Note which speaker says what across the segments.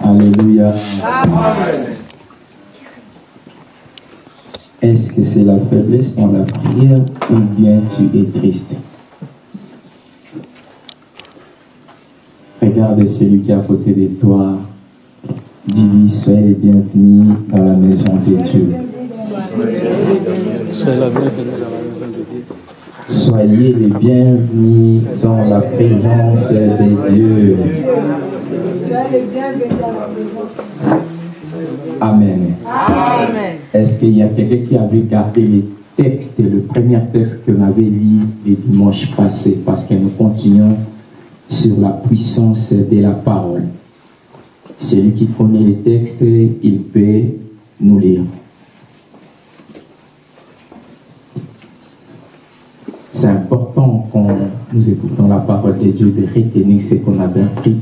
Speaker 1: Alléluia.
Speaker 2: Amen.
Speaker 1: Est-ce que c'est la faiblesse dans la prière ou bien tu es triste? Regarde celui qui est à côté de toi. Dis-lui, soyez les bienvenus dans la maison de Dieu. Soyez les bienvenus dans la présence de Dieu. Amen.
Speaker 2: Amen.
Speaker 1: Est-ce qu'il y a quelqu'un qui avait gardé les textes, le premier texte qu'on avait lu le dimanche passé, parce que nous continuons sur la puissance de la parole. Celui qui connaît les textes, il peut nous lire. C'est important quand nous écoutons la parole de Dieu de retenir ce qu'on avait appris.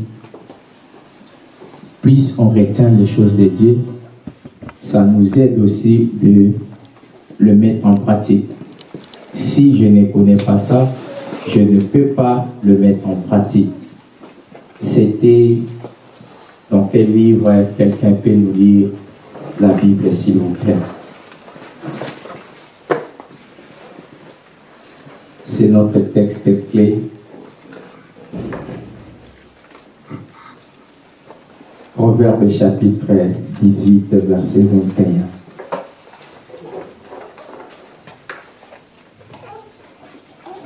Speaker 1: Plus on retient les choses de Dieu, ça nous aide aussi de le mettre en pratique. Si je ne connais pas ça, je ne peux pas le mettre en pratique. C'était dans quel livre quelqu'un peut nous lire la Bible, s'il vous plaît? C'est notre texte clé. Proverbe chapitre 18, verset 21.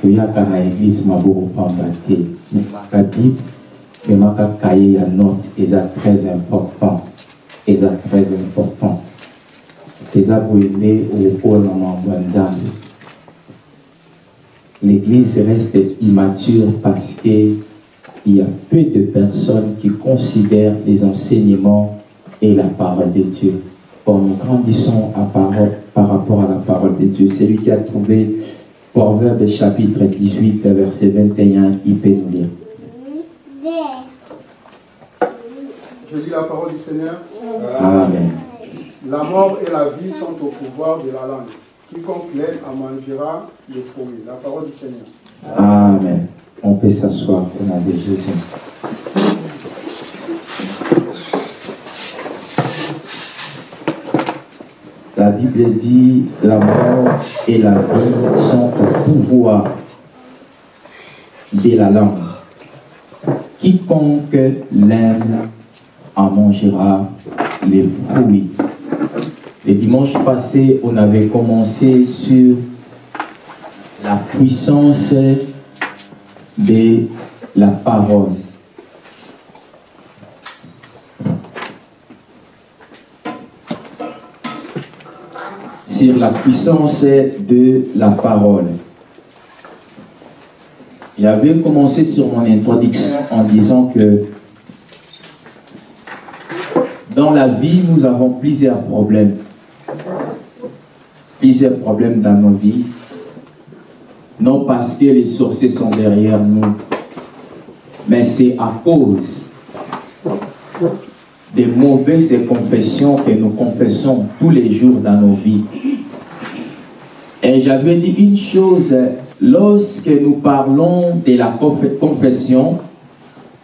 Speaker 1: Il y a une église Maboro Pambate, mais ma Bible, mais ma cahier à note, c'est très important. C'est très important. C'est ça pour aider au pôle en Banzambi. L'église reste immature parce qu'il y a peu de personnes qui considèrent les enseignements et la parole de Dieu. Or, nous grandissons par rapport à la parole de Dieu. Celui qui a trouvé Proverbe chapitre 18, verset 21, il peut nous lire.
Speaker 3: Je lis la parole du Seigneur.
Speaker 1: Amen.
Speaker 3: La mort et la vie sont au pouvoir de la langue. Quiconque l'aime en mangera le fruit. La parole du Seigneur.
Speaker 1: Amen. On peut s'asseoir au nom de Jésus. La Bible dit, la mort et la vie sont au pouvoir de la langue. Quiconque l'aime en mangera les fruits. Le dimanche passé, on avait commencé sur la puissance de la parole. Sur la puissance de la parole. J'avais commencé sur mon introduction en disant que dans la vie, nous avons plusieurs problèmes. Plusieurs problèmes dans nos vies. Non parce que les sorciers sont derrière nous, mais c'est à cause des mauvaises confessions que nous confessons tous les jours dans nos vies. Et j'avais dit une chose, lorsque nous parlons de la confession,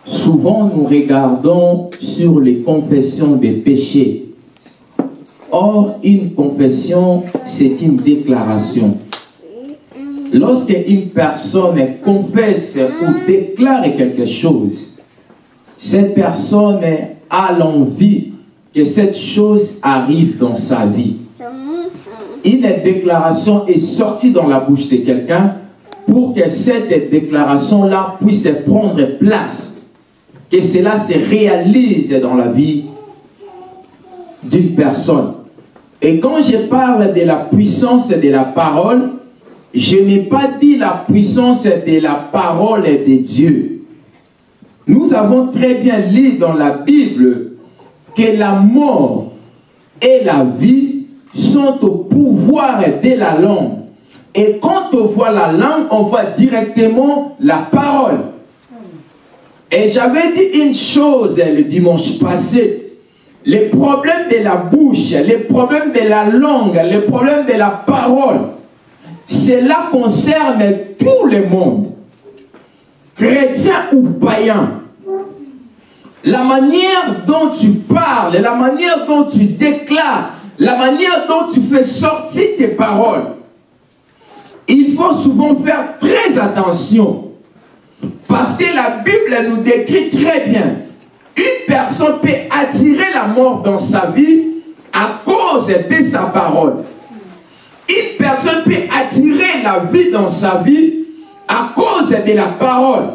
Speaker 1: souvent nous regardons sur les confessions des péchés. Or, une confession, c'est une déclaration. Lorsque une personne confesse ou déclare quelque chose, cette personne a l'envie que cette chose arrive dans sa vie. Une déclaration est sortie dans la bouche de quelqu'un pour que cette déclaration-là puisse prendre place, que cela se réalise dans la vie d'une personne. Et quand je parle de la puissance de la parole, je n'ai pas dit la puissance de la parole de Dieu. Nous avons très bien lu dans la Bible que la mort et la vie sont au pouvoir de la langue. Et quand on voit la langue, on voit directement la parole. Et j'avais dit une chose le dimanche passé. Les problèmes de la bouche, les problèmes de la langue, les problèmes de la parole, cela concerne tout le monde. Chrétien ou païen. la manière dont tu parles, la manière dont tu déclares, la manière dont tu fais sortir tes paroles, il faut souvent faire très attention. Parce que la Bible nous décrit très bien. Une personne peut attirer la mort dans sa vie à cause de sa parole. Une personne peut attirer la vie dans sa vie à cause de la parole.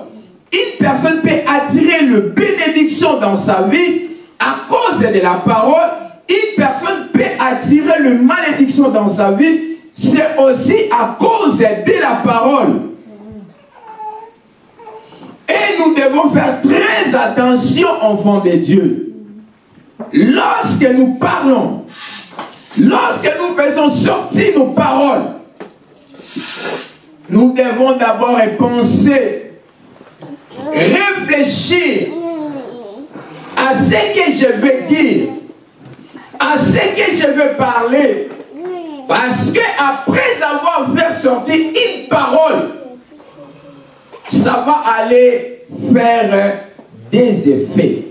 Speaker 1: Une personne peut attirer le bénédiction dans sa vie à cause de la parole. Une personne peut attirer le malédiction dans sa vie, c'est aussi à cause de la parole. Et nous devons faire très attention, enfants de Dieu. Lorsque nous parlons, lorsque nous faisons sortir nos paroles, nous devons d'abord penser, réfléchir à ce que je veux dire, à ce que je veux parler. Parce que après avoir fait sortir une parole, ça va aller faire des effets.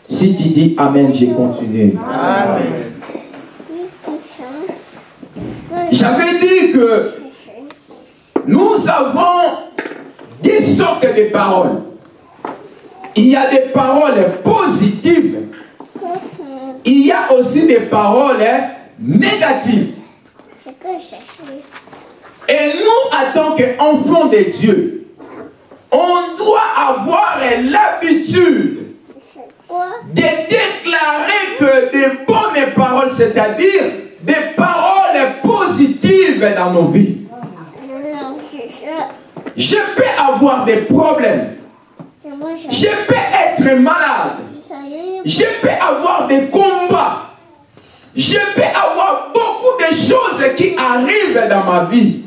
Speaker 1: Si tu dis Amen, je continue.
Speaker 2: Amen.
Speaker 1: J'avais dit que nous avons des sortes de paroles. Il y a des paroles positives. Il y a aussi des paroles négatives. Et nous, en tant qu'enfants de Dieu, on doit avoir l'habitude de déclarer que des bonnes paroles, c'est-à-dire des paroles positives dans nos vies. Je peux avoir des problèmes. Je peux être malade. Je peux avoir des combats. Je peux avoir beaucoup de choses qui arrivent dans ma vie.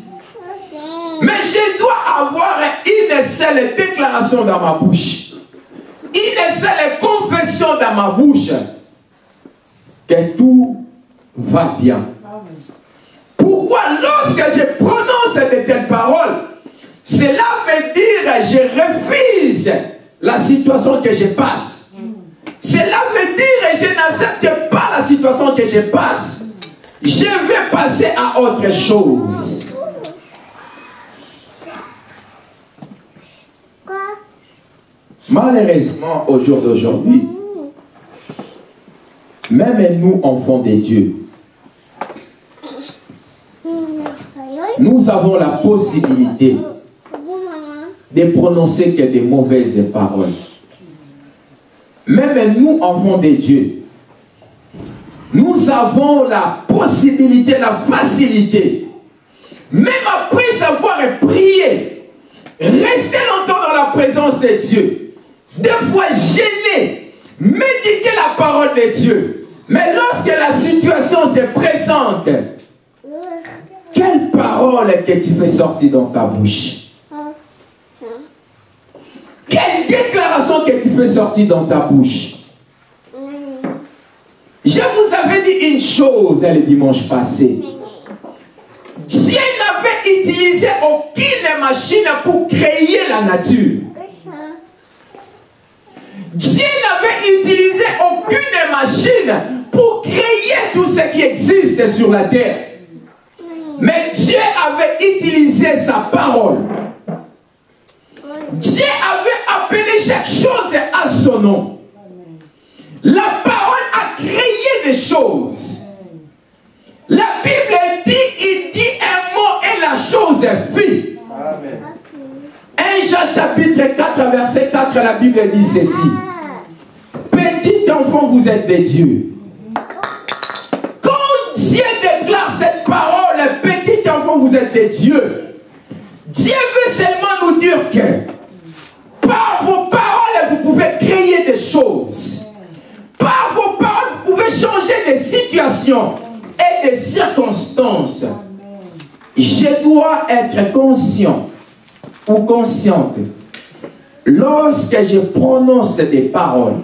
Speaker 1: Mais je dois avoir une seule déclaration dans ma bouche. Une seule confession dans ma bouche. Que tout va bien. Pourquoi lorsque je prononce de telles paroles, cela veut dire que je refuse la situation que je passe. Cela veut dire que je n'accepte pas la situation que je passe. Je vais passer à autre chose. Malheureusement, au jour d'aujourd'hui, même nous, enfants de Dieu, nous avons la possibilité de prononcer que des mauvaises paroles. Même nous, enfants de Dieu, nous avons la possibilité, la facilité, même après avoir prié, rester longtemps dans la présence de Dieu, des fois gêné, méditer la parole de Dieu. Mais lorsque la situation se présente, quelle parole que tu fais sortir dans ta bouche? Quelle déclaration que tu fais sortir dans ta bouche? Je vous avais dit une chose le dimanche passé. Dieu n'avait utilisé aucune machine pour créer la nature. Dieu n'avait utilisé aucune machine pour créer tout ce qui existe sur la terre. Mais Dieu avait utilisé sa parole. Dieu avait appelé chaque chose à son nom. La parole a créé des choses. La Bible dit, il dit un mot et la chose est fit. 1 Jean chapitre 4 verset 4, la Bible dit ceci. Petit enfant, vous êtes des dieux. Quand Dieu déclare cette parole, petit enfant, vous êtes des dieux. Dieu veut seulement nous dire que par vos paroles, vous pouvez créer des choses. Par vos paroles, vous pouvez changer des situations et des circonstances. Je dois être conscient ou consciente lorsque je prononce des paroles.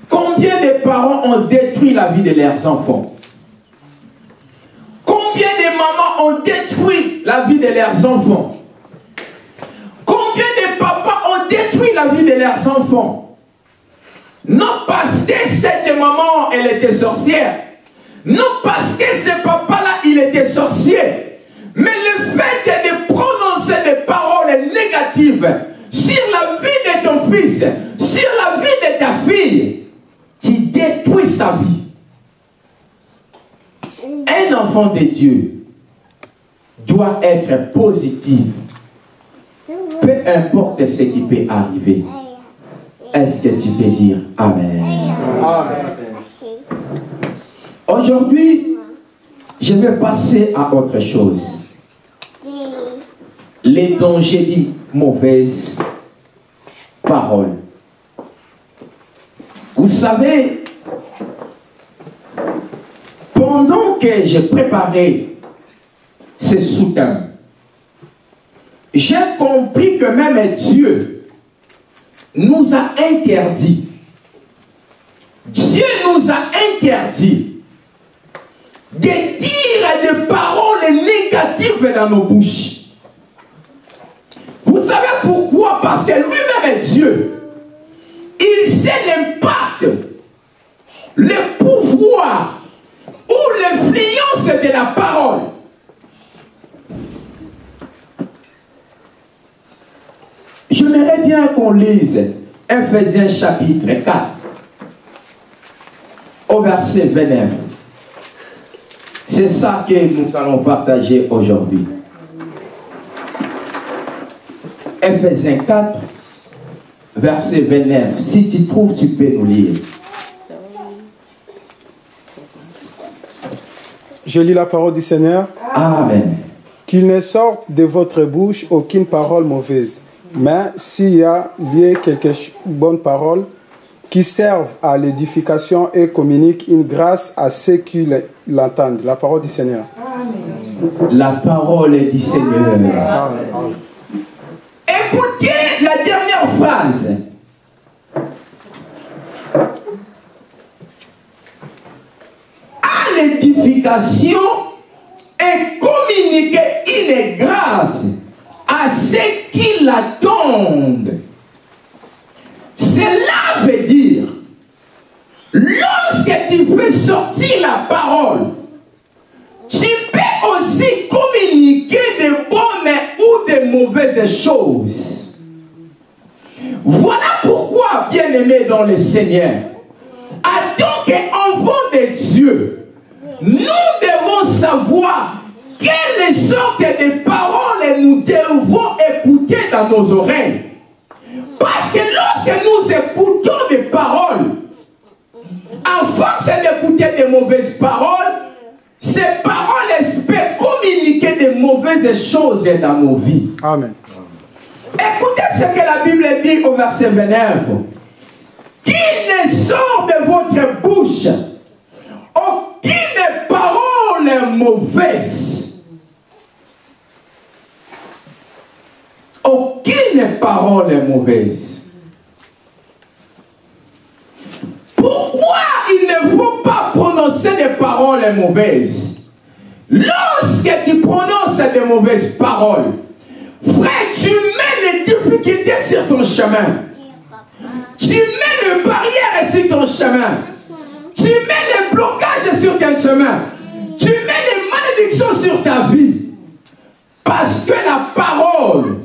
Speaker 1: Combien de parents ont détruit la vie de leurs enfants? Combien de mamans ont détruit la vie de leurs enfants? Combien de papas ont détruit détruit la vie de leurs enfants. Non parce que cette maman, elle était sorcière. Non parce que ce papa-là, il était sorcier. Mais le fait de prononcer des paroles négatives sur la vie de ton fils, sur la vie de ta fille, tu détruis sa vie. Un enfant de Dieu doit être positif. Peu importe ce qui peut arriver. Est-ce que tu peux dire Amen?
Speaker 3: Amen.
Speaker 1: Aujourd'hui, je vais passer à autre chose. Les dangers d'une mauvaise parole. Vous savez, pendant que j'ai préparé ce soutien, j'ai compris que même Dieu nous a interdit. Dieu nous a interdit de dire des paroles négatives dans nos bouches. Vous savez pourquoi? Parce que lui-même est Dieu. Il sait l'impact, le pouvoir ou l'influence de la parole. J'aimerais bien qu'on lise Ephésiens chapitre 4 au verset 29. C'est ça que nous allons partager aujourd'hui. Ephésiens 4, verset 29. Si tu trouves, tu peux nous lire.
Speaker 3: Je lis la parole du Seigneur.
Speaker 1: Amen.
Speaker 3: Qu'il ne sorte de votre bouche aucune parole mauvaise, mais s'il y a lieu quelques bonnes paroles qui servent à l'édification et communiquent une grâce à ceux qui l'entendent. La parole du Seigneur.
Speaker 1: Amen. La parole du Seigneur. Amen. Écoutez la dernière phrase. À l'édification et communiquer une grâce à ceux qui l'attendent. Cela veut dire, lorsque tu fais sortir la parole, tu peux aussi communiquer de bonnes ou de mauvaises choses. Voilà pourquoi, bien-aimés dans le Seigneur, en tant qu'enfants de Dieu, nous devons savoir quelles sortes de paroles nous devons écouter dans nos oreilles. Parce que lorsque nous écoutons des paroles, à force d'écouter des mauvaises paroles, ces paroles peuvent communiquer de mauvaises choses dans nos vies.
Speaker 3: Amen.
Speaker 1: Écoutez ce que la Bible dit au verset 29. Qu'il ne sort de votre bouche aucune parole mauvaise. Aucune parole mauvaise. Pourquoi il ne faut pas prononcer des paroles mauvaises? Lorsque tu prononces des mauvaises paroles, frère, tu mets les difficultés sur ton chemin. Tu mets les barrières sur ton chemin. Tu mets les blocages sur ton chemin. Tu mets les malédictions sur ta vie. Parce que la parole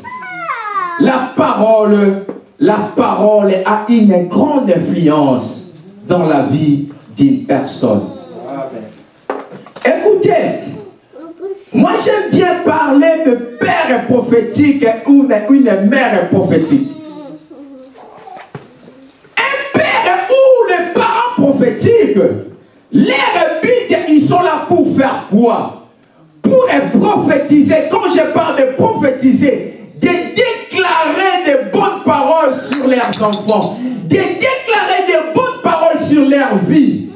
Speaker 1: a une grande influence dans la vie d'une personne. Écoutez, moi j'aime bien parler de père prophétique ou une mère prophétique. Un père ou les parents prophétiques, leurs buts, ils sont là pour faire quoi? Pour prophétiser. Quand je parle de prophétiser, de déclarer de bonnes paroles sur leurs enfants, de déclarer de bonnes paroles sur leur vie.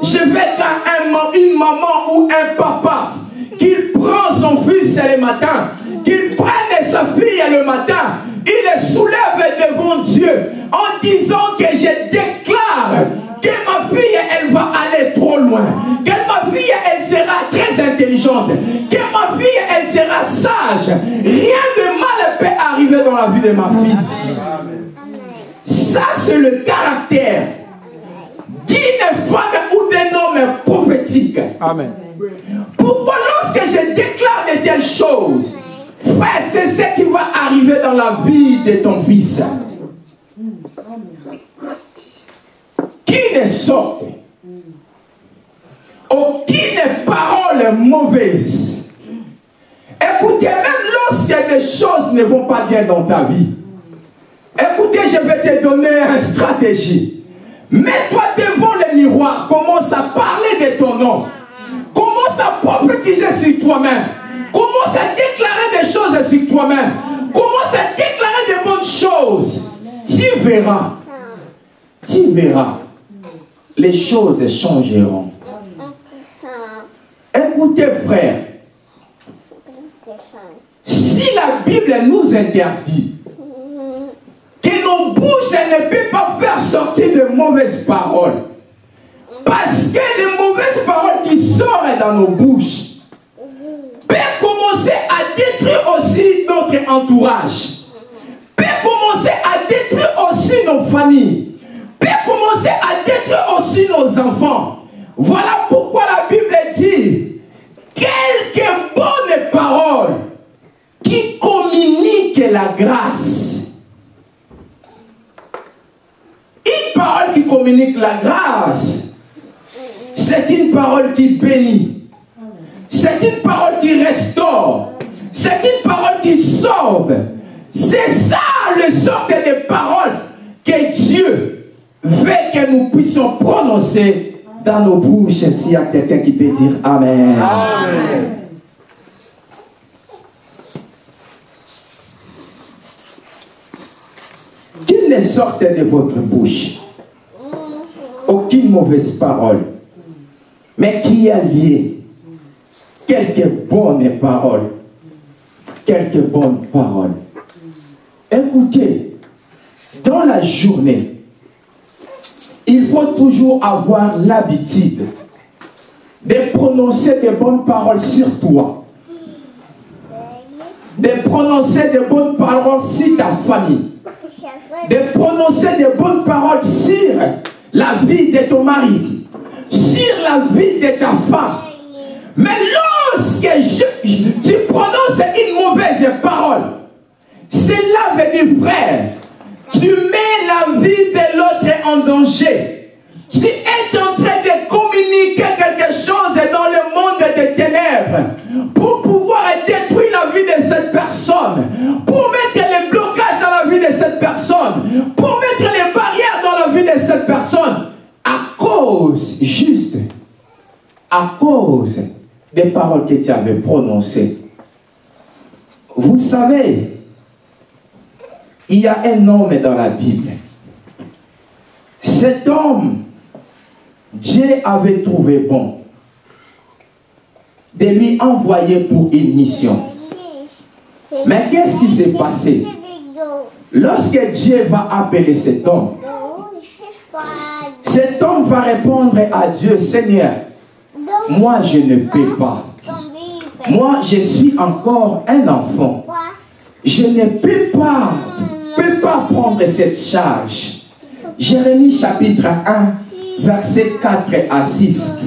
Speaker 1: Je vais être une maman ou un papa qui prend son fils le matin, qui prenne sa fille le matin, il le soulève devant Dieu en disant que je déclare que ma fille, elle va aller trop loin, que ma fille, elle sera très intelligente, que ma fille, elle sera sage. Rien de mal peut arriver dans la vie de ma fille. Ça, c'est le caractère d'une femme ou d'un homme prophétique.
Speaker 3: Amen.
Speaker 1: Pourquoi lorsque je déclare de telles choses, frère, c'est ce qui va arriver dans la vie de ton fils. Qui ne sorte aucune parole mauvaise. Écoutez, même lorsque des choses ne vont pas bien dans ta vie, écoutez, je vais te donner une stratégie. Mets-toi devant le miroir, commence à parler de ton nom. Commence à prophétiser sur toi-même. Commence à déclarer des choses sur toi-même. Commence à déclarer de bonnes choses. Tu verras. Tu verras. Les choses changeront. Écoutez, frère. Si la Bible nous interdit que nos bouches ne peuvent pas faire sortir de mauvaises paroles, parce que les mauvaises paroles qui sortent dans nos bouches peuvent commencer à détruire aussi notre entourage, peuvent commencer à détruire aussi nos familles, peuvent commencer à détruire aussi nos enfants. Voilà pourquoi la Bible dit quelques bonnes paroles qui communiquent la grâce. Une parole qui communique la grâce, c'est une parole qui bénit. C'est une parole qui restaure. C'est une parole qui sauve. C'est ça le sorte de paroles que Dieu veut que nous puissions prononcer dans nos bouches. S'il y a quelqu'un qui peut dire Amen.
Speaker 3: Amen.
Speaker 1: Qu'il ne sorte de votre bouche aucune mauvaise parole, mais qui a lié quelques bonnes paroles. Quelques bonnes paroles. Écoutez, dans la journée, il faut toujours avoir l'habitude de prononcer de bonnes paroles sur toi, de prononcer de bonnes paroles sur ta famille, de prononcer de bonnes paroles sur la vie de ton mari, sur la vie de ta femme. Mais lorsque tu prononces une mauvaise parole, cela veut dire, frère, tu mets la vie de l'autre en danger. Tu es en train de communiquer quelque chose dans le monde des ténèbres pour pouvoir détruire la vie de cette personne, pour mettre les blocages dans la vie de cette personne, pour mettre les barrières dans la vie de cette personne, à cause, juste, à cause des paroles que tu avais prononcées. Vous savez, il y a un homme dans la Bible. Cet homme, Dieu avait trouvé bon de lui envoyer pour une mission. Mais qu'est-ce qui s'est passé? Lorsque Dieu va appeler cet homme va répondre à Dieu, Seigneur, moi je ne peux pas. Moi je suis encore un enfant. Je ne peux pas prendre cette charge. Jérémie chapitre 1, versets 4 à 6.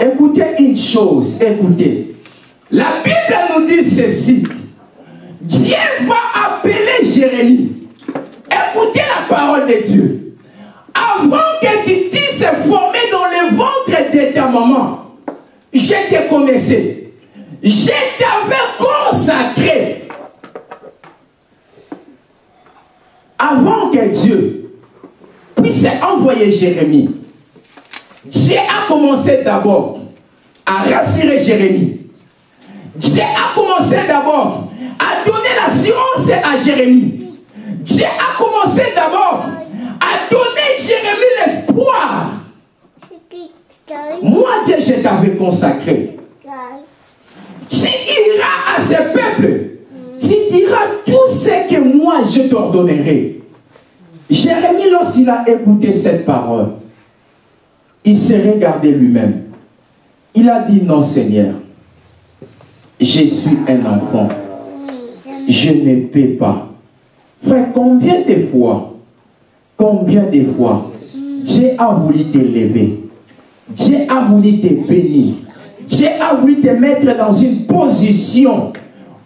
Speaker 1: Écoutez une chose, écoutez. La Bible nous dit ceci. Dieu va appeler Jérémie. Écoutez la parole de Dieu. Avant que tu t'es formé dans le ventre de ta maman, je te connaissais. Je t'avais consacré. Avant que Dieu puisse envoyer Jérémie, Dieu a commencé d'abord à rassurer Jérémie. Dieu a commencé d'abord à donner l'assurance à Jérémie. Dieu a commencé d'abord à donner Jérémie l'espoir. Moi, Dieu, je t'avais consacré. Tu iras à ce peuple. Tu diras tout ce que moi je t'ordonnerai. Jérémie, lorsqu'il a écouté cette parole, il s'est regardé lui-même. Il a dit, non Seigneur, je suis un enfant. Je ne peux pas. Frère, combien de fois, combien de fois Dieu a voulu t'élever, Dieu a voulu te bénir, Dieu a voulu te mettre dans une position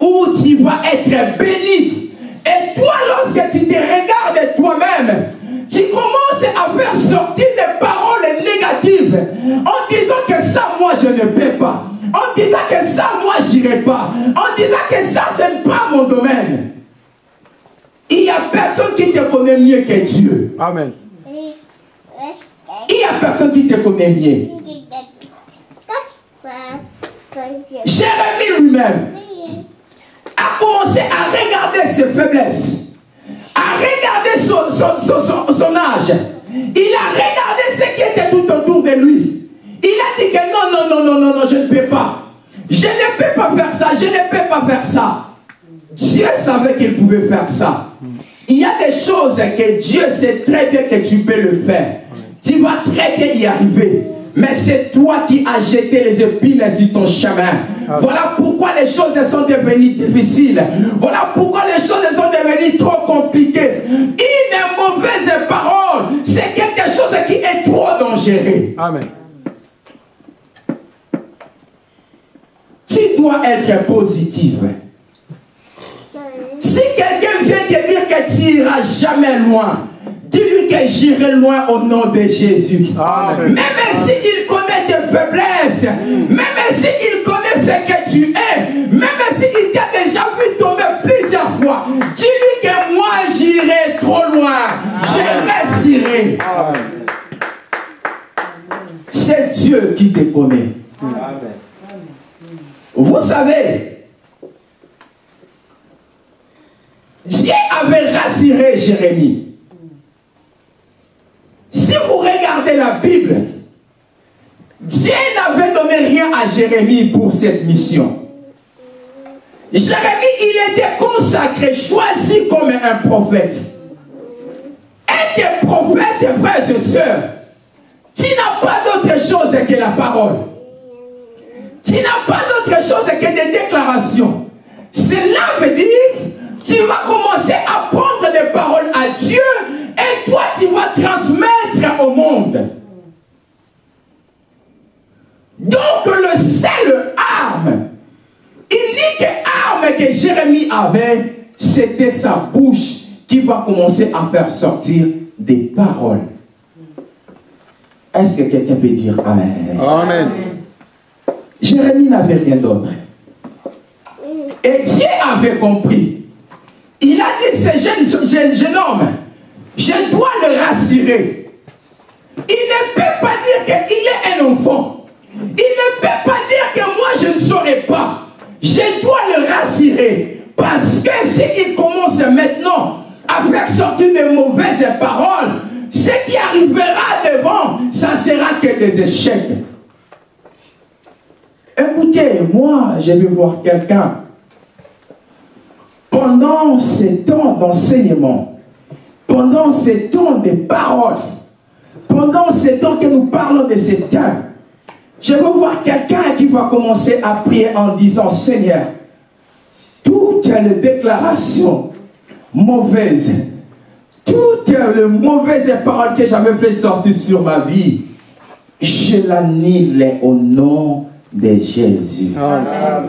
Speaker 1: où tu vas être béni. Et toi, lorsque tu te regardes toi-même, tu commences à faire sortir des paroles négatives en disant que ça, moi, je ne peux pas. En disant que ça, moi, je n'irai pas. En disant que ça, ce n'est pas mon domaine. Il n'y a personne qui te connaît mieux que Dieu.
Speaker 3: Amen.
Speaker 1: Il n'y a personne qui te connaît mieux. Jérémie lui-même a commencé à regarder ses faiblesses, à regarder son âge. Il a regardé ce qui était tout autour de lui. Il a dit que non, je ne peux pas. Je ne peux pas faire ça, je ne peux pas faire ça. Dieu savait qu'il pouvait faire ça. Il y a des choses que Dieu sait très bien que tu peux le faire. Tu vas très bien y arriver. Mais c'est toi qui as jeté les épines sur ton chemin. Voilà pourquoi les choses sont devenues difficiles. Voilà pourquoi les choses sont devenues trop compliquées. Une mauvaise parole, c'est quelque chose qui est trop dangereux.
Speaker 3: Amen.
Speaker 1: Tu dois être positif. Si quelqu'un vient te dire que tu n'iras jamais loin, dis-lui que j'irai loin au nom de Jésus.
Speaker 3: Amen.
Speaker 1: Même s'il connaît tes faiblesses, même s'il connaît ce que tu es, même s'il t'a déjà vu tomber plusieurs fois, dis-lui que moi j'irai trop loin. Je réussirai. C'est Dieu qui te connaît.
Speaker 3: Amen.
Speaker 1: Vous savez, Dieu avait rassuré Jérémie. Si vous regardez la Bible, Dieu n'avait donné rien à Jérémie pour cette mission. Jérémie, il était consacré, choisi comme un prophète. Et tes prophètes, frères et sœurs, tu n'as pas d'autre chose que la parole. Tu n'as pas d'autre chose que des déclarations. Cela veut dire que tu vas commencer à prendre des paroles à Dieu et toi tu vas transmettre au monde. Donc le seul arme, unique arme que Jérémie avait, c'était sa bouche qui va commencer à faire sortir des paroles. Est-ce que quelqu'un peut dire Amen?
Speaker 3: Amen.
Speaker 1: Jérémie n'avait rien d'autre. Et Dieu avait compris. Il a dit, ce jeune homme, je dois le rassurer. Il ne peut pas dire qu'il est un enfant. Il ne peut pas dire que moi je ne saurais pas. Je dois le rassurer. Parce que s'il commence maintenant à faire sortir de mauvaises paroles, ce qui arrivera devant, ça sera que des échecs. Écoutez, moi, je vais voir quelqu'un. Pendant ces temps d'enseignement, pendant ces temps de paroles, pendant ces temps que nous parlons de ces thèmes, je vais voir quelqu'un qui va commencer à prier en disant, Seigneur, toutes les déclarations mauvaises, toutes les mauvaises paroles que j'avais fait sortir sur ma vie, je l'annule au nom de Jésus.
Speaker 3: Amen.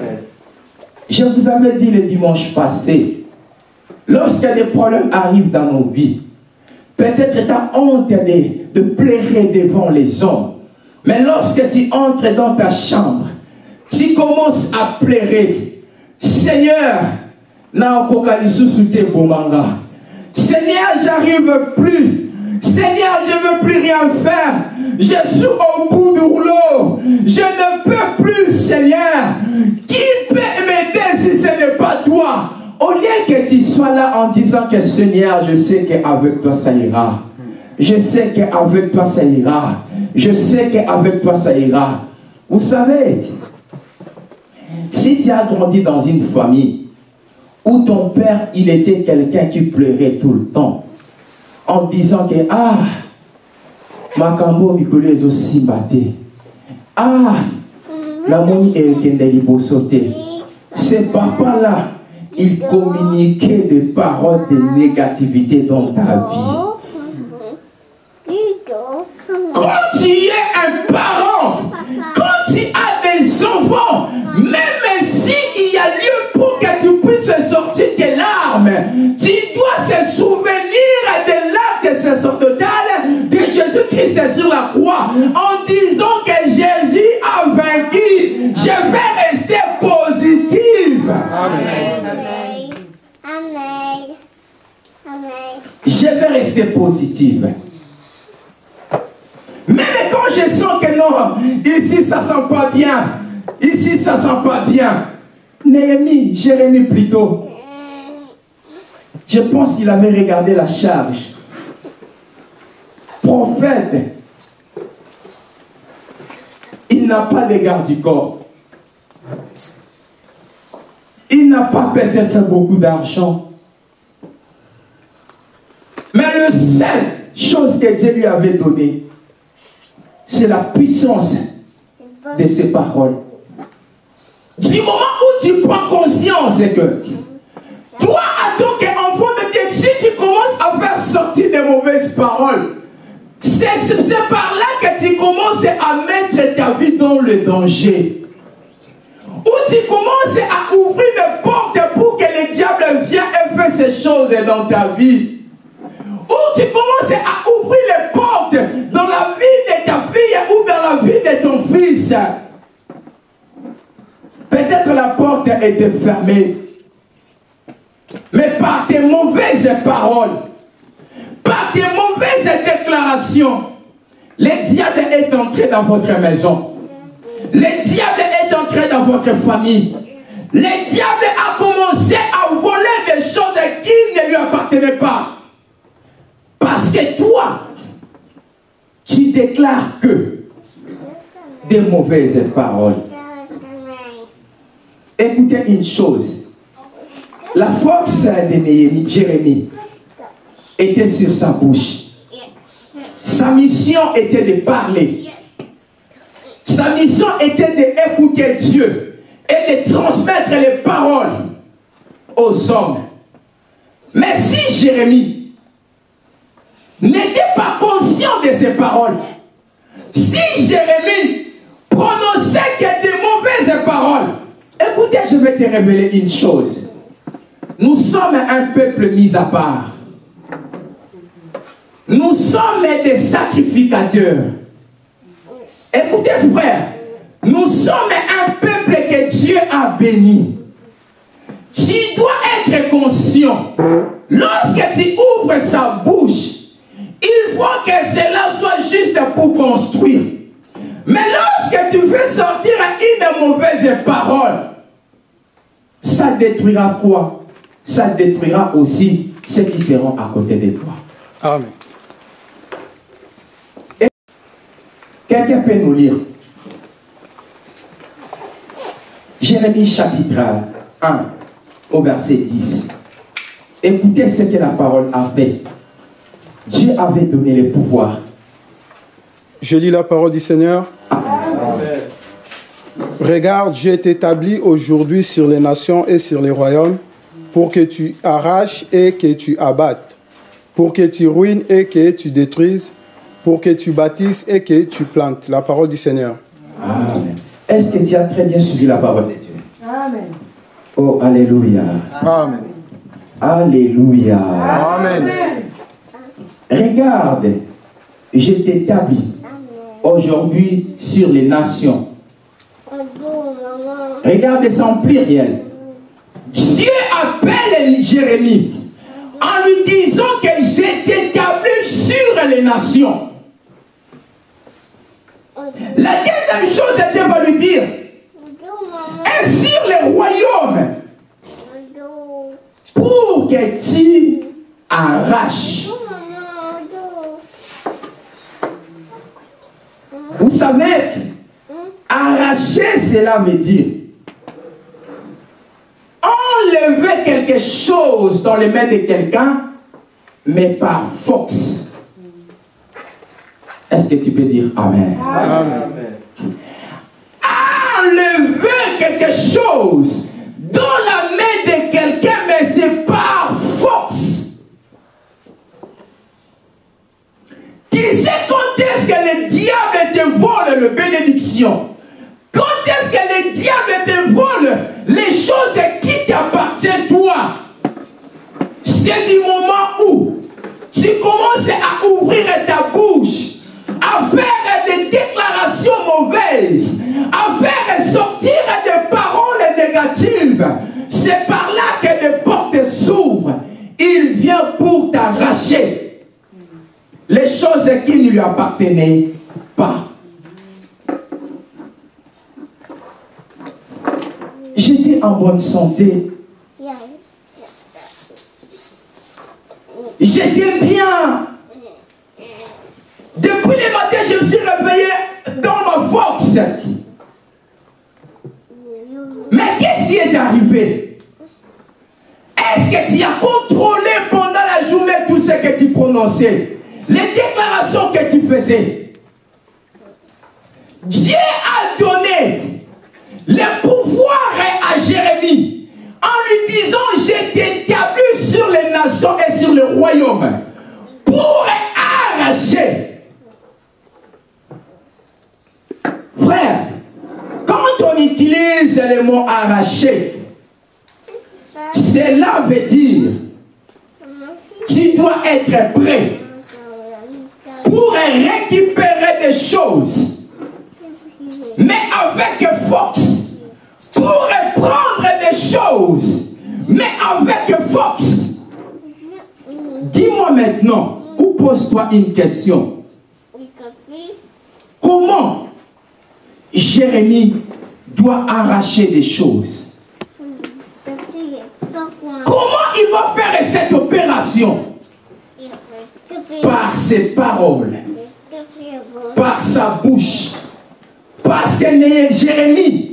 Speaker 1: Je vous avais dit le dimanche passé, lorsque des problèmes arrivent dans nos vies, peut-être tu as honte de pleurer devant les hommes, mais lorsque tu entres dans ta chambre, tu commences à pleurer. Seigneur, Seigneur, j'arrive plus. Seigneur, je ne veux plus rien faire. Je suis au bout du rouleau. Je ne peux plus, Seigneur. Qui peut m'aider si ce n'est pas toi? Au lieu que tu sois là en disant que Seigneur, je sais qu'avec toi ça ira. Je sais qu'avec toi ça ira. Je sais qu'avec toi ça ira. Vous savez, si tu as grandi dans une famille où ton père, il était quelqu'un qui pleurait tout le temps, en disant que, ah, Makambo Mikolezo Simbate, ah, la moni est sauté. Ces papas-là, ils communiquaient des paroles de négativité dans ta vie. Quand tu es un parent, quand tu as des enfants, même s'il y a lieu pour que tu puisses sortir tes larmes, tu dois se souvenir de l'acte sacerdotal de Jésus-Christ sur la croix, en disant que Jésus a vaincu. Je vais rester positive.
Speaker 2: Amen.
Speaker 1: Je vais rester positive. Même quand je sens que non, ici ça sent pas bien, ici ça sent pas bien. Jérémie plutôt. Je pense qu'il avait regardé la charge. Prophète, il n'a pas de garde du corps. Il n'a pas peut-être beaucoup d'argent. Mais la seule chose que Dieu lui avait donnée, c'est la puissance de ses paroles. Du moment où tu prends conscience que toi, en tant qu'enfant de Dieu, si tu commences à faire sortir des mauvaises paroles, c'est par là que tu commences à mettre ta vie dans le danger. Où tu commences à ouvrir des portes pour que le diable vienne et fasse ces choses dans ta vie. Où tu commences à ouvrir les portes dans la vie de ta fille ou dans la vie de ton fils. Peut-être la porte était fermée. Mais par tes mauvaises paroles, par tes mauvaises déclarations, le diable est entré dans votre maison. Le diable est entré dans votre famille. Le diable a commencé à voler des choses qui ne lui appartenaient pas. Parce que toi, tu déclares que des mauvaises paroles. Écoutez une chose. La force de Jérémie était sur sa bouche. Sa mission était de parler. Sa mission était d'écouter Dieu et de transmettre les paroles aux hommes. Mais si Jérémie n'était pas conscient de ces paroles, si Jérémie prononçait que des mauvaises paroles, écoutez, je vais te révéler une chose. Nous sommes un peuple mis à part. Nous sommes des sacrificateurs. Écoutez, frère, nous sommes un peuple que Dieu a béni. Tu dois être conscient. Lorsque tu ouvres sa bouche, il faut que cela soit juste pour construire. Mais lorsque tu veux sortir une mauvaise parole, ça détruira quoi? Ça détruira aussi ceux qui seront à côté de toi.
Speaker 3: Amen.
Speaker 1: Quelqu'un peut nous lire Jérémie chapitre 1 au verset 10. Écoutez ce que la parole a fait. Dieu avait donné le pouvoir.
Speaker 3: Je lis la parole du Seigneur.
Speaker 1: Amen.
Speaker 3: Regarde, j'ai établi aujourd'hui sur les nations et sur les royaumes pour que tu arraches et que tu abattes, pour que tu ruines et que tu détruises, pour que tu bâtisses et que tu plantes. La parole du Seigneur.
Speaker 1: Amen. Est-ce que tu as très bien suivi la parole de Dieu?
Speaker 2: Amen.
Speaker 1: Oh, alléluia.
Speaker 3: Amen.
Speaker 1: Alléluia.
Speaker 3: Amen.
Speaker 1: Regarde, je t'établis aujourd'hui sur les nations. Regarde, c'est en pluriel. Dieu appelle Jérémie en lui disant que je t'établis sur les nations. La deuxième chose, Dieu va lui dire, et sur les royaumes, pour que tu arraches. Vous savez, arracher, cela veut dire enlever quelque chose dans les mains de quelqu'un, mais par force. Est-ce que tu peux dire Amen?
Speaker 3: Amen.
Speaker 1: Enlever quelque chose dans la main de quelqu'un, mais c'est par force. Tu sais, quand volent les bénédictions, quand est-ce que le diable te vole les choses qui t'appartiennent toi? C'est du moment où tu commences à ouvrir ta bouche, à faire des déclarations mauvaises, à faire sortir des paroles négatives. C'est par là que des portes s'ouvrent. Il vient pour t'arracher les choses qui ne lui appartenaient pas. J'étais en bonne santé. J'étais bien. Depuis le matin, je me suis réveillé dans ma force. Mais qu'est-ce qui est arrivé? Est-ce que tu as contrôlé pendant la journée tout ce que tu prononçais? Les déclarations que tu faisais? Dieu a donné le pouvoir à Jérémie en lui disant: je t'établis sur les nations et sur le royaume pour arracher. Frère, quand on utilise le mot arracher, cela veut dire tu dois être prêt pour récupérer des choses, mais avec force. Pour prendre des choses, mais avec force. Dis-moi maintenant, ou pose-toi une question. Comment Jérémie doit arracher des choses? Comment il va faire cette opération? Par ses paroles, par sa bouche. Parce que Jérémie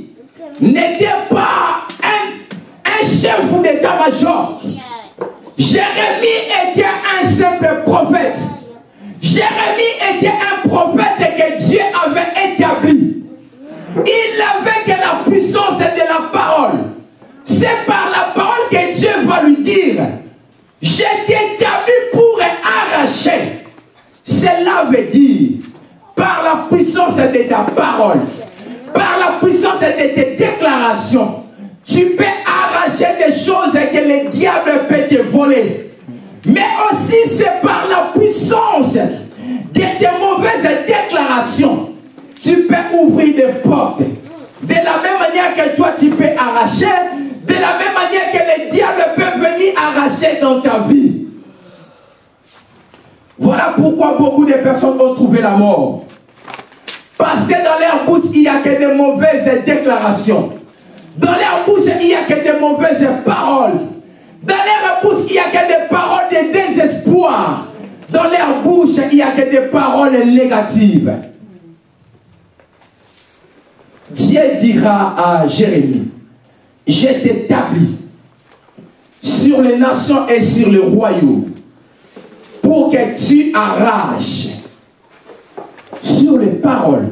Speaker 1: n'était pas un chef d'état-major. Jérémie était un simple prophète. Jérémie était un prophète que Dieu avait établi. Il n'avait que la puissance de la parole. C'est par la parole que Dieu va lui dire: je t'établis pour arracher. Cela veut dire par la puissance de ta parole, par la puissance de tes déclarations, tu peux arracher des choses que le diable peut te voler. Mais aussi c'est par la puissance de tes mauvaises déclarations, tu peux ouvrir des portes. De la même manière que toi tu peux arracher, de la même manière que le diable peut venir arracher dans ta vie. Voilà pourquoi beaucoup de personnes ont trouvé la mort. Parce que dans leur bouche, il n'y a que des mauvaises déclarations. Dans leur bouche, il n'y a que des mauvaises paroles. Dans leur bouche, il n'y a que des paroles de désespoir. Dans leur bouche, il n'y a que des paroles négatives. Dieu dira à Jérémie: je t'établis sur les nations et sur le royaume pour que tu arraches. Sur les paroles.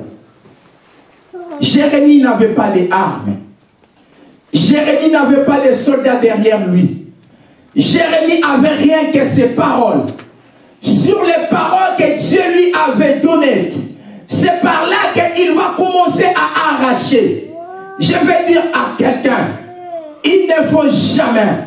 Speaker 1: Jérémie n'avait pas d'armes. Jérémie n'avait pas de soldats derrière lui. Jérémie n'avait rien que ses paroles. Sur les paroles que Dieu lui avait données, c'est par là qu'il va commencer à arracher. Je vais dire à quelqu'un: il ne faut jamais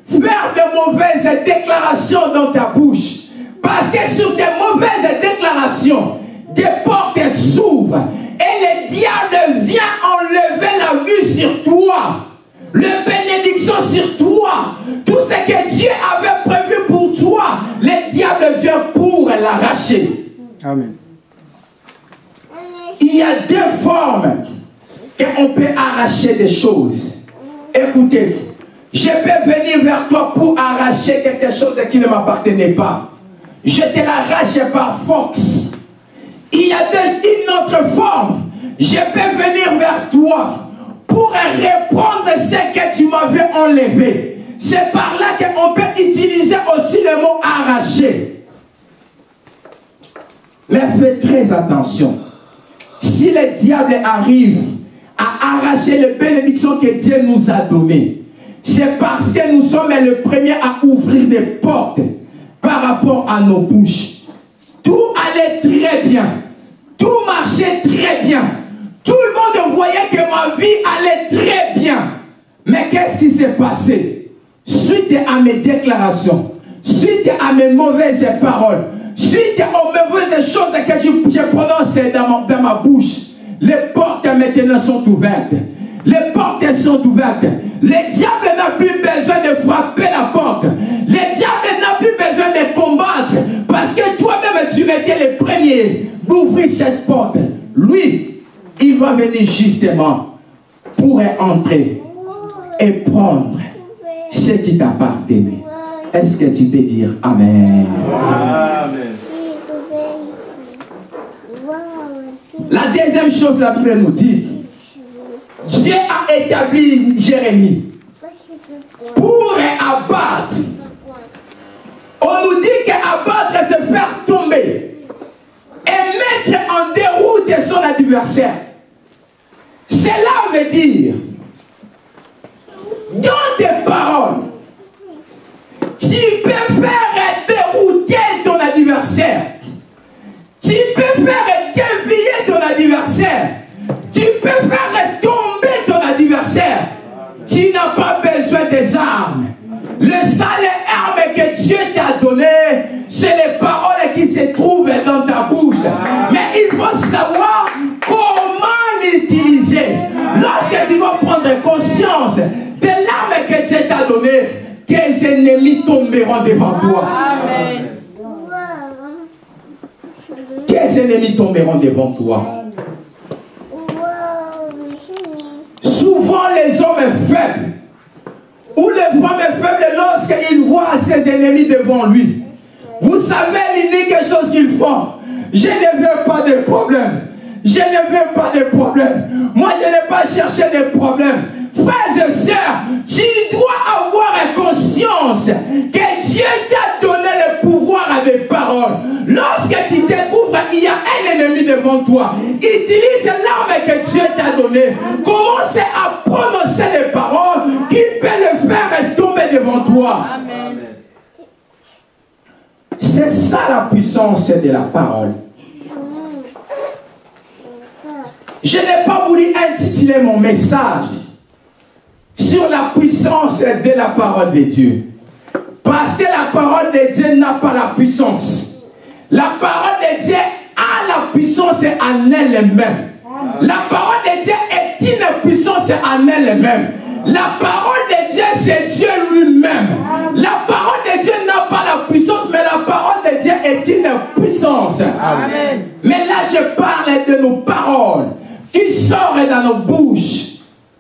Speaker 1: faire de mauvaises déclarations dans ta bouche. Parce que sur tes mauvaises déclarations, des portes s'ouvrent et le diable vient enlever la vue sur toi, la bénédiction sur toi. Tout ce que Dieu avait prévu pour toi, le diable vient pour l'arracher.
Speaker 3: Amen.
Speaker 1: Il y a deux formes qu'on peut arracher des choses. Écoutez, je peux venir vers toi pour arracher quelque chose qui ne m'appartenait pas. Je te l'arrache par force. Il y a une autre forme. Je peux venir vers toi pour reprendre ce que tu m'avais enlevé. C'est par là qu'on peut utiliser aussi le mot arracher. Mais faites très attention. Si le diable arrive à arracher les bénédictions que Dieu nous a données, c'est parce que nous sommes les premiers à ouvrir des portes par rapport à nos bouches. Tout allait très bien. Tout marchait très bien. Tout le monde voyait que ma vie allait très bien. Mais qu'est-ce qui s'est passé? Suite à mes déclarations, suite à mes mauvaises paroles, suite aux mauvaises choses que je prononce dans ma bouche, les portes maintenant sont ouvertes. Les portes sont ouvertes. Le diable n'a plus besoin de frapper la porte. Le diable n'a plus besoin de combattre. Parce que toi-même, tu étais le premier d'ouvrir cette porte. Lui, il va venir justement pour entrer et prendre ce qui t'appartenait. Est-ce que tu peux dire Amen? Amen. La deuxième chose, la Bible nous dit, Dieu a établi Jérémie pour abattre. On nous dit qu'abattre, c'est faire tomber et mettre en déroute son adversaire. Cela veut dire, dans tes paroles, tu peux faire dérouter ton adversaire. Tu peux faire dévier ton adversaire. Tu peux faire tomber ton adversaire. Tu n'as pas besoin des armes. Les seules armes que Dieu t'a données, c'est les paroles qui se trouvent dans ta bouche. Mais il faut savoir comment l'utiliser. Lorsque tu vas prendre conscience de l'arme que Dieu t'a donnée, tes ennemis tomberont devant toi. Amen. Tes ennemis tomberont devant toi. Souvent les hommes faibles ou les femmes faibles, lorsqu'ils voient ses ennemis devant lui, vous savez l'unique chose qu'ils font, je ne veux pas de problème, je ne veux pas de problème, moi je n'ai pas cherché de problème. Frères et sœurs, tu dois avoir conscience que Dieu t'a donné le pouvoir des paroles. Lorsque tu découvres qu'il y a un ennemi devant toi, utilise l'arme que Dieu t'a donnée. Commence à prononcer les paroles qui peuvent le faire tomber devant toi. Amen. C'est ça la puissance de la parole. Je n'ai pas voulu intituler mon message sur la puissance de la parole de Dieu. Parce que la parole de Dieu n'a pas la puissance. La parole de Dieu a la puissance en elle-même. La parole de Dieu est une puissance en elle-même. La parole de Dieu, c'est Dieu lui-même. La parole de Dieu n'a pas la puissance, mais la parole de Dieu est une puissance. Amen. Mais là, je parle de nos paroles qui sortent dans nos bouches,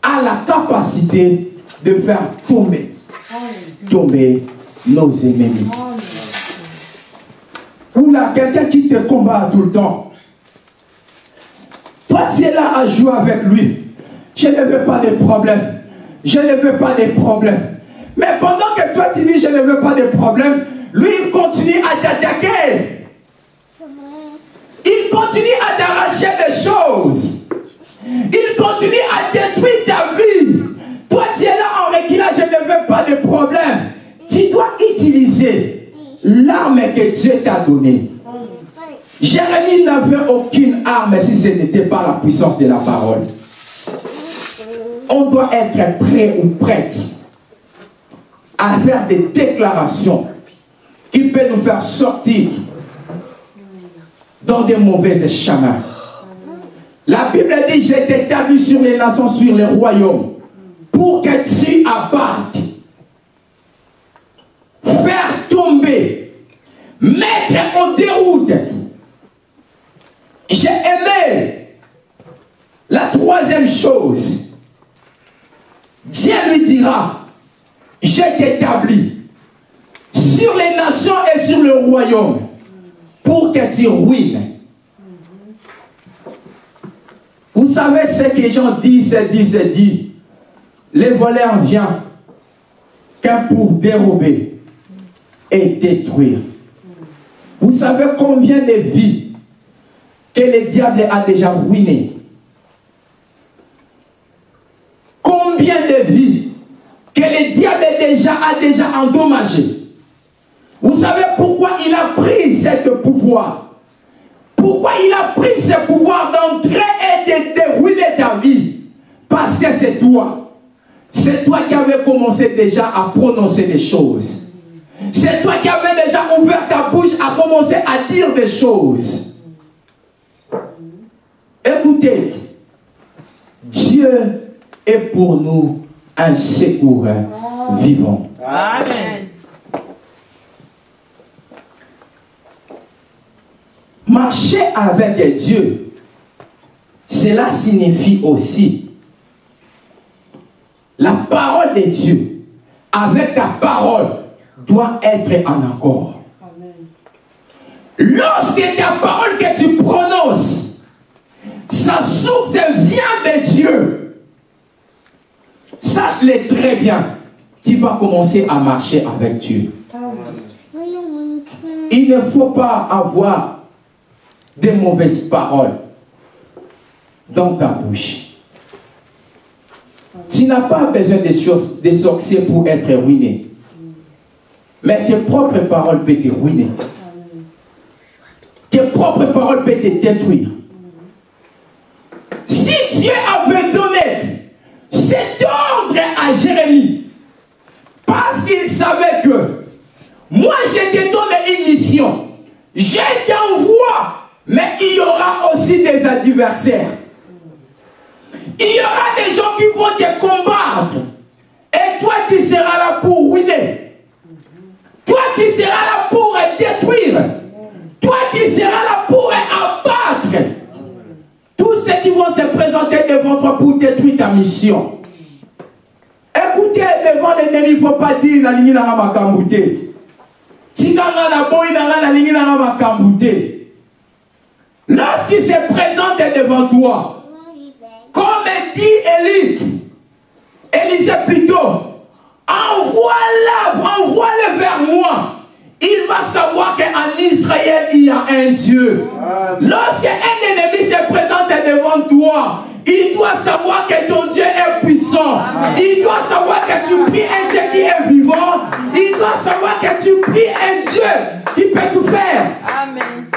Speaker 1: a la capacité de faire tomber nos ennemis. Ou là, quelqu'un qui te combat tout le temps. Toi, tu es là à jouer avec lui. Je ne veux pas de problème. Je ne veux pas de problème. Mais pendant que toi, tu dis je ne veux pas de problème, lui, il continue à t'attaquer. Il continue à t'arracher des choses. Il continue à détruire ta vie. Toi, tu es là en reculant, je ne veux pas de problème. Tu dois utiliser l'arme que Dieu t'a donnée. Jérémie n'avait aucune arme si ce n'était pas la puissance de la parole. On doit être prêt ou prête à faire des déclarations qui peuvent nous faire sortir dans des mauvais chemins. La Bible dit, je t'établis sur les nations, sur les royaumes, pour que tu abattes, faire tomber, mettre en déroute. J'ai aimé la troisième chose. Dieu lui dira, je t'établis sur les nations et sur le royaume, pour que tu ruines. Vous savez ce que les gens disent. Les voleurs viennent que pour dérober et détruire. Vous savez combien de vies que le diable a déjà ruinées? Combien de vies que le diable a déjà endommagées? Vous savez pourquoi il a pris ce pouvoir? Pourquoi il a pris ce pouvoir d'entrer et de dérouler ta vie? Parce que c'est toi. C'est toi qui avais commencé déjà à prononcer des choses. C'est toi qui avais déjà ouvert ta bouche à commencer à dire des choses. Écoutez, Dieu est pour nous un secours vivant.
Speaker 2: Amen.
Speaker 1: Marcher avec Dieu, cela signifie aussi la parole de Dieu avec ta parole doit être en accord.
Speaker 2: Amen.
Speaker 1: Lorsque ta parole que tu prononces, sa source vient de Dieu, sache-le très bien, tu vas commencer à marcher avec Dieu. Il ne faut pas avoir des mauvaises paroles dans ta bouche. Tu n'as pas besoin des sorciers pour être ruiné. Mais tes propres paroles peuvent te ruiner. Tes propres paroles peuvent te détruire. Si Dieu avait donné cet ordre à Jérémie, parce qu'il savait que moi je te donne une mission, je t'envoie, mais il y aura aussi des adversaires. Il y aura des gens qui vont te combattre. Et toi, tu seras là pour ruiner. Toi, tu seras là pour détruire. Toi, tu seras là pour abattre. Tous ceux qui vont se présenter devant toi pour détruire ta mission. Écoutez, devant l'ennemi, il ne faut pas dire la ligne n'a pas camouté. Si quand on a beau, la ligne n'a pas camouté. Lorsqu'il se présente devant toi, comme dit Élisée plutôt, envoie-le vers moi. Il va savoir qu'en Israël, il y a un Dieu. Lorsqu'un ennemi se présente devant toi, il doit savoir que ton Dieu est puissant. Il doit savoir que tu pries un Dieu qui est vivant. Il doit savoir que tu pries un Dieu qui peut tout faire. Amen.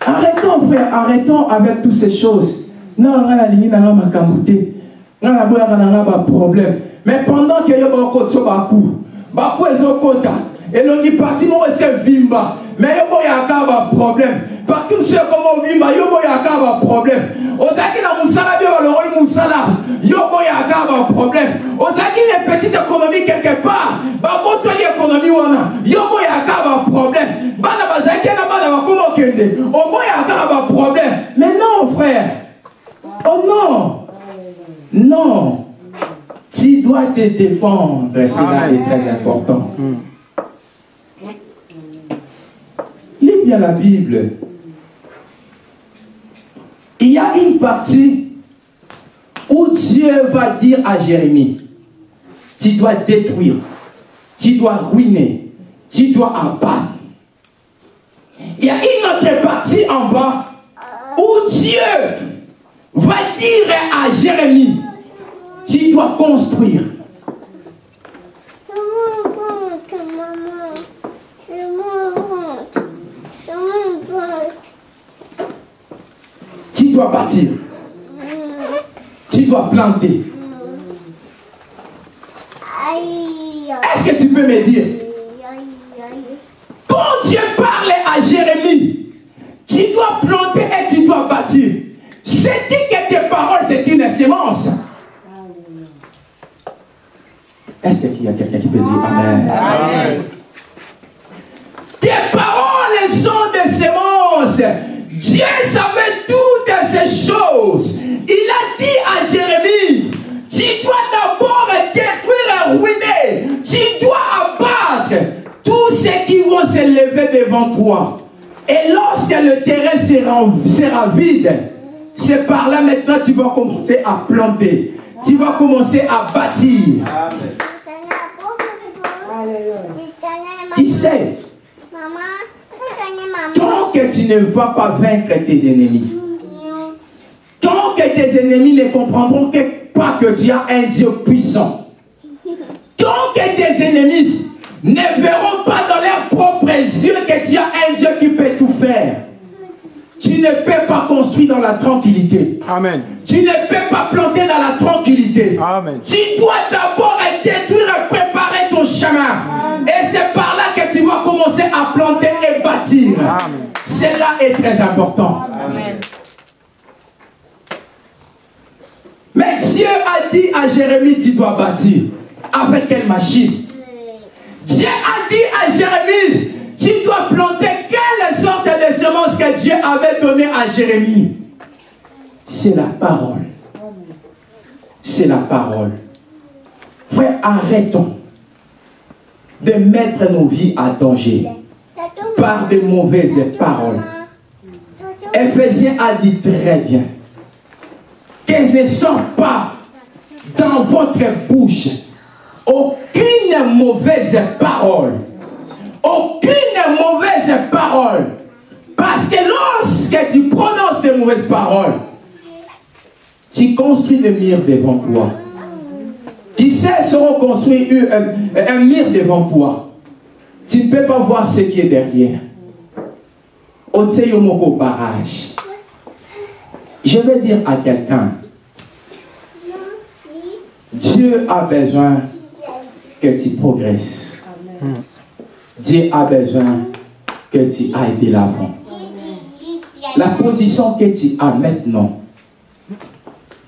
Speaker 1: Arrêtons, frère, arrêtons avec toutes ces choses. Non, on a la ligne, on a ma camouté. On a un problème. Mais pendant que yo ba kotso ba ku ezo kota. Et l'on dit parti mo se vimba. Mais yo boya ka ba problème. Parti monsieur comment vimba yo boya ka ba problème. Ozaki na musala bi ba lo musala. Yo boya ka ba problème. Ozaki une petite économie quelque part. Ba boto l'économie wana. Yo boya ka ba problème. Bana bazaki na bana ba komo kende. O boya ka ba problème. Mais non frère. Oh non. Non. Tu dois te défendre, cela est très important. Lis bien la Bible. Il y a une partie où Dieu va dire à Jérémie, tu dois détruire, tu dois ruiner, tu dois abattre. Il y a une autre partie en bas où Dieu va dire à Jérémie, tu dois construire. Tu dois bâtir. Tu dois planter. Est-ce que tu peux me dire? Quand Dieu parle à Jérémie, tu dois planter et tu dois bâtir. C'est dit que tes paroles, c'est une sémence. Est-ce qu'il y a quelqu'un qui peut dire Amen? Amen. Tes paroles sont des sémences. Dieu savait toutes ces choses. Il a dit à Jérémie, tu dois d'abord détruire et ruiner. Tu dois abattre tous ceux qui vont se lever devant toi. Et lorsque le terrain sera vide, c'est par là maintenant tu vas commencer à planter. Tu vas commencer à bâtir. Amen. Tu sais, tant que tu ne vas pas vaincre tes ennemis, tant que tes ennemis ne comprendront pas que tu as un Dieu puissant, tant que tes ennemis ne verront pas dans leurs propres yeux que tu as un Dieu qui peut tout ne peux pas construire dans la tranquillité.
Speaker 3: Amen.
Speaker 1: Tu ne peux pas planter dans la tranquillité.
Speaker 3: Amen.
Speaker 1: Tu dois d'abord détruire et préparer ton chemin. Et c'est par là que tu vas commencer à planter et bâtir.
Speaker 3: Amen.
Speaker 1: Cela est très important.
Speaker 2: Amen.
Speaker 1: Mais Dieu a dit à Jérémie, tu dois bâtir. Avec quelle machine? Dieu a dit à Jérémie, tu dois planter quelle sorte de semence que Dieu avait donnée à Jérémie. C'est la parole. C'est la parole. Frère, arrêtons de mettre nos vies à danger par de mauvaises paroles. Éphésiens a dit très bien qu'elles ne sortent pas dans votre bouche aucune mauvaise parole. Aucune mauvaise parole. Parce que lorsque tu prononces de mauvaises paroles, tu construis des murs devant toi. Qui sait seront construits un mur devant toi. Tu ne peux pas voir ce qui est derrière. Oteyomoko barrage. Je vais dire à quelqu'un, Dieu a besoin que tu progresses. Dieu a besoin que tu ailles de l'avant. La position que tu as maintenant,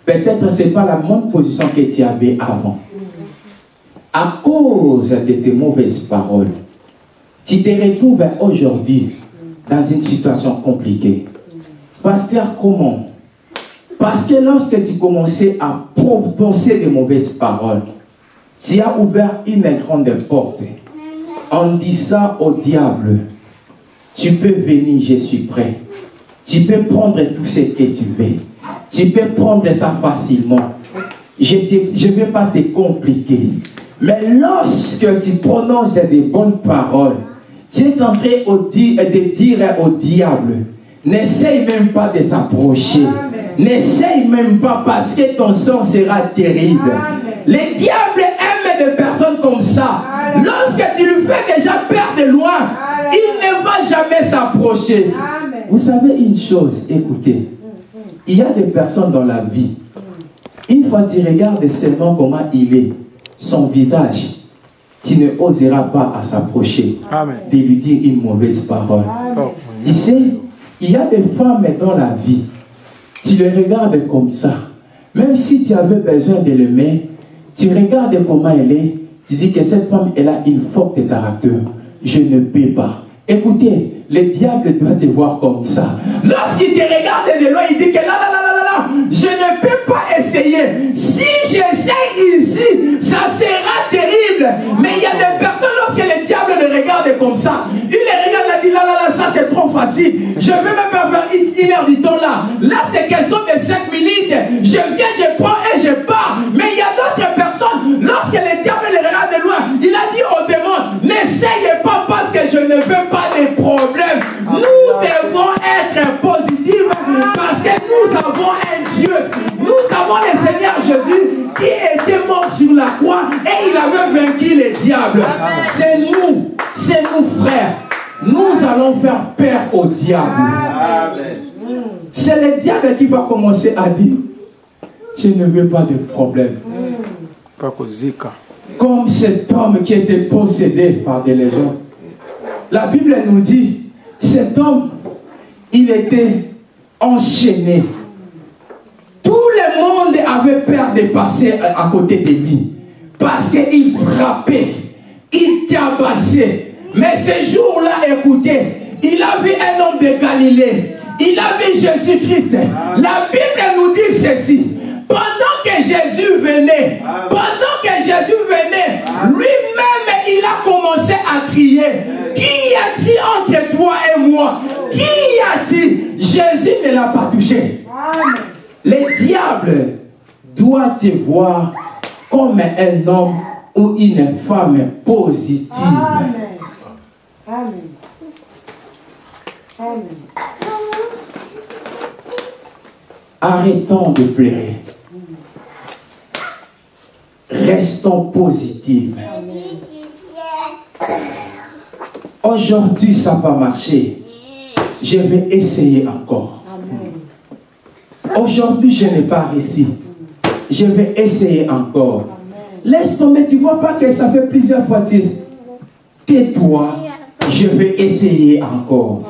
Speaker 1: peut-être ce n'est pas la même position que tu avais avant. À cause de tes mauvaises paroles, tu te retrouves aujourd'hui dans une situation compliquée. Pasteur, comment? Parce que lorsque tu commençais à prononcer de mauvaises paroles, tu as ouvert une grande porte. On dit ça au diable. Tu peux venir, je suis prêt. Tu peux prendre tout ce que tu veux. Tu peux prendre ça facilement. Je ne vais pas te compliquer. Mais lorsque tu prononces des bonnes paroles, tu es en train de dire au diable, n'essaye même pas de s'approcher. N'essaye même pas parce que ton sang sera terrible. Les diables aiment des personnes comme ça. Lorsque tu lui fais déjà peur de loin, il ne va jamais s'approcher. Vous savez une chose, écoutez. Il y a des personnes dans la vie. Une fois tu regardes seulement comment il est, son visage, tu ne oseras pas à s'approcher de lui dire une mauvaise parole. Tu sais, il y a des femmes dans la vie, tu les regardes comme ça. Même si tu avais besoin de l'aimer, tu regardes comment elle est, tu dis que cette femme, elle a une forte caractère. Je ne peux pas. Écoutez, le diable doit te voir comme ça. Lorsqu'il te regarde de loin, il dit que là, je ne peux pas essayer. Si j'essaye ici, ça sera terrible. Mais il y a des personnes, lorsque le diable les regarde comme ça, il les regarde et dit là, ça c'est trop facile. Je ne vais même pas faire une heure du temps là. Là, c'est question de 5 minutes. Je viens, je prends et je pars. Mais il y a d'autres personnes, lorsque le diable les regarde de loin, il a dit au démon, n'essayez pas parce que je ne veux pas de problème. Nous devons être positifs parce que nous avons un Dieu. Nous avons le Seigneur Jésus qui était mort sur la croix et il avait vaincu les diables. C'est nous frères. Nous allons faire peur au diable. C'est le diable qui va commencer à dire, je ne veux pas de problème. Comme cet homme qui était possédé par des légions. La Bible nous dit, cet homme, il était enchaîné. Tout le monde avait peur de passer à côté de lui. Parce qu'il frappait, il tabassait. Mais ce jour-là, écoutez, il a vu un homme de Galilée. Il a vu Jésus-Christ. La Bible nous dit ceci. Pendant que Jésus venait, lui-même, il a commencé à crier. Qui a-t-il entre toi et moi? Qui a-t-il? Jésus ne l'a pas touché. Le diable doit te voir comme un homme ou une femme positive.
Speaker 2: Amen. Amen.
Speaker 1: Arrêtons de pleurer. Restons positifs. Aujourd'hui, ça va marcher. Je vais essayer encore. Aujourd'hui, je n'ai pas réussi. Je vais essayer encore. Laisse tomber, tu ne vois pas que ça fait plusieurs fois. Tais-toi, je vais essayer encore.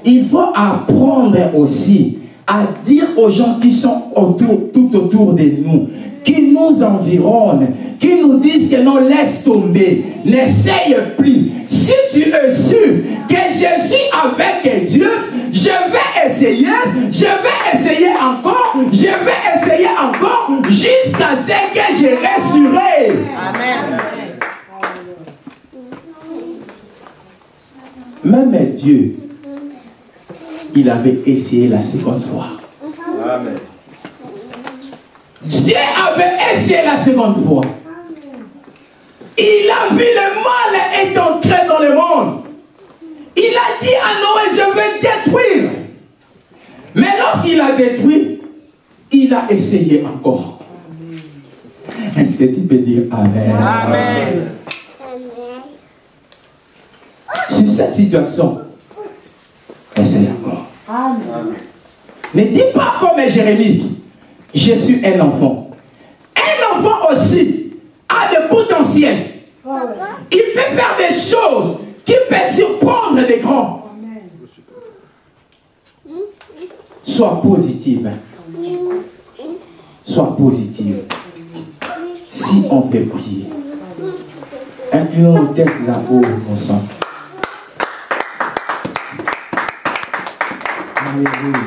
Speaker 1: Il faut apprendre aussi à dire aux gens qui sont tout autour de nous, qui nous environnent, qui nous disent que non, laisse tomber, n'essaye plus. Si tu es sûr que je suis avec Dieu, je vais essayer encore, je vais essayer encore, jusqu'à ce que je réussirai. Amen. Même Dieu, il avait essayé la seconde fois. Amen. Dieu avait essayé la seconde fois. Il a vu le mal est entré dans le monde. Il a dit à Noé, je vais détruire. Mais lorsqu'il a détruit, il a essayé encore. Est-ce que tu peux dire Amen? Amen. Sur cette situation, essaye encore. Amen. Ne dis pas comme Jérémie, je suis un enfant. Un enfant aussi a de potentiel. Il peut faire des choses qui peuvent surprendre des grands. Sois positive. Sois positive. Si on peut prier, inclinons nos têtes là-haut ensemble. Alléluia.